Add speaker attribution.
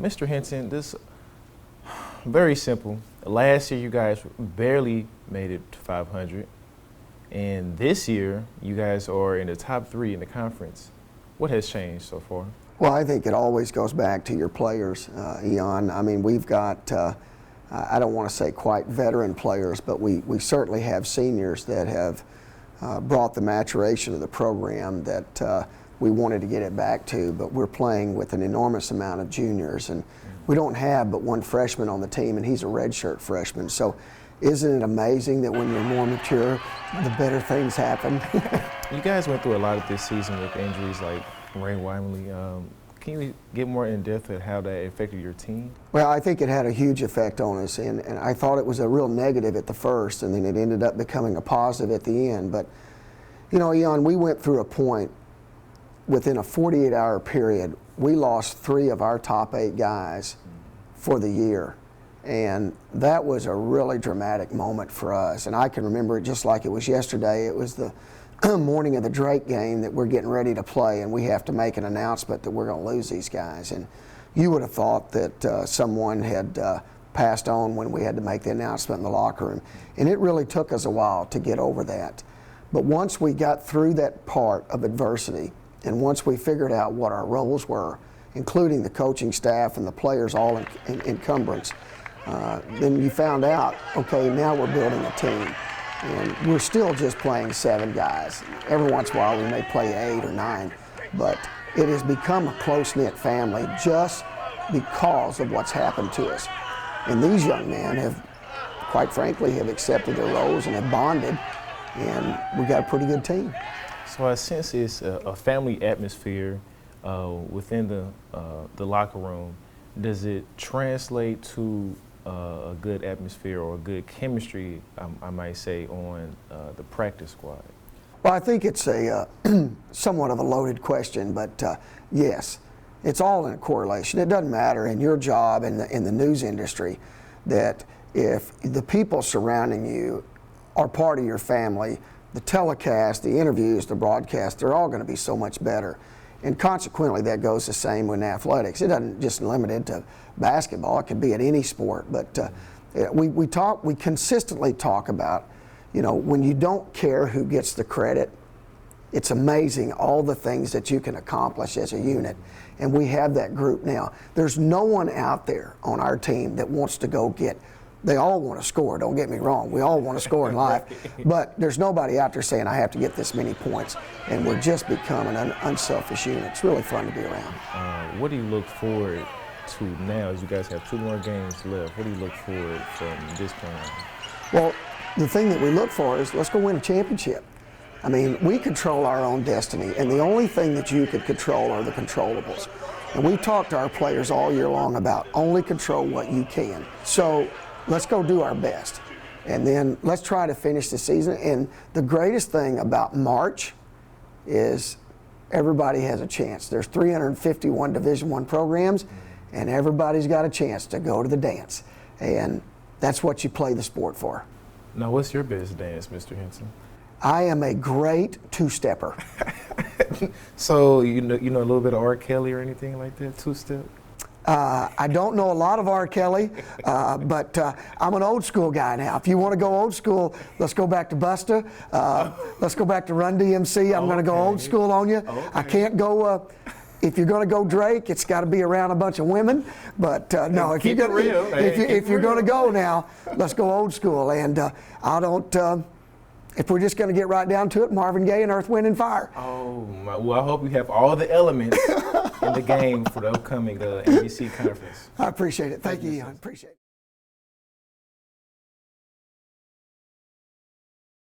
Speaker 1: Mr. Hinson, this very simple. Last year you guys barely made it to 500, and this year you guys are in the top 3 in the conference. What has changed so far?
Speaker 2: Well, I think it always goes back to your players, Eon. I mean, we've got, I don't want to say quite veteran players, but we certainly have seniors that have brought the maturation of the program that we wanted to get it back to, but we're playing with an enormous amount of juniors, and we don't have but one freshman on the team, and he's a redshirt freshman. So isn't it amazing that when you're more mature, the better things happen?
Speaker 1: You guys went through a lot of this season with injuries like Ray Wymanley. Can you get more in depth at how that affected your team?
Speaker 2: Well, I think it had a huge effect on us, and I thought it was a real negative at the first, and then it ended up becoming a positive at the end. But, you know, Eon, we went through a point within a 48-hour period, we lost 3 of our top 8 guys for the year. And that was a really dramatic moment for us. And I can remember it just like it was yesterday. It was the morning of the Drake game that we're getting ready to play, and we have to make an announcement that we're going to lose these guys. And you would have thought that someone had passed on when we had to make the announcement in the locker room. And it really took us a while to get over that. But once we got through that part of adversity, and once we figured out what our roles were, including the coaching staff and the players all in encumbrance, then you found out, okay, now we're building a team. And we're still just playing 7 guys. Every once in a while we may play 8 or 9, but it has become a close-knit family just because of what's happened to us. And these young men have, quite frankly, have accepted their roles and have bonded, and we got a pretty good team.
Speaker 1: So I sense it's a family atmosphere within the locker room. Does it translate to a good atmosphere or a good chemistry, I might say, on the practice squad?
Speaker 2: Well, I think it's a somewhat of a loaded question, but yes, it's all in a correlation. It doesn't matter in your job in the news industry that if the people surrounding you are part of your family, the telecast, the interviews, the broadcast, they're all going to be so much better. And consequently, that goes the same with athletics. It doesn't just limited to basketball. It could be at any sport. But we consistently talk about, you know, when you don't care who gets the credit, it's amazing all the things that you can accomplish as a unit. And we have that group now. There's no one out there on our team that wants to go get. They all want to score, don't get me wrong. We all want to score in life. But there's nobody out there saying, I have to get this many points. And we're just becoming an unselfish unit. It's really fun to be around.
Speaker 1: What do you look forward to now as you guys have 2 more games left? What do you look forward from this point on?
Speaker 2: Well, the thing that we look for is let's go win a championship. I mean, we control our own destiny. And the only thing that you can control are the controllables. And we talk to our players all year long about only control what you can. So let's go do our best, and then let's try to finish the season. And the greatest thing about March is everybody has a chance. There's 351 Division I programs, and everybody's got a chance to go to the dance. And that's what you play the sport for.
Speaker 1: Now, what's your best dance, Mr. Hinson?
Speaker 2: I am a great 2-stepper.
Speaker 1: So you know a little bit of R. Kelly or anything like that, 2-step?
Speaker 2: I don't know a lot of R. Kelly, but I'm an old school guy now. If you want to go old school, let's go back to Busta. Let's go back to Run DMC. I'm going to go old school on you. Okay. I can't go, if you're going to go Drake, it's got to be around a bunch of women. But no, if you're going to go now, let's go old school. And if we're just going to get right down to it, Marvin Gaye and Earth, Wind & Fire.
Speaker 1: Oh, well, I hope you have all the elements in the game for the upcoming ABC conference.
Speaker 2: I appreciate it. Thank you, Ian. I appreciate it.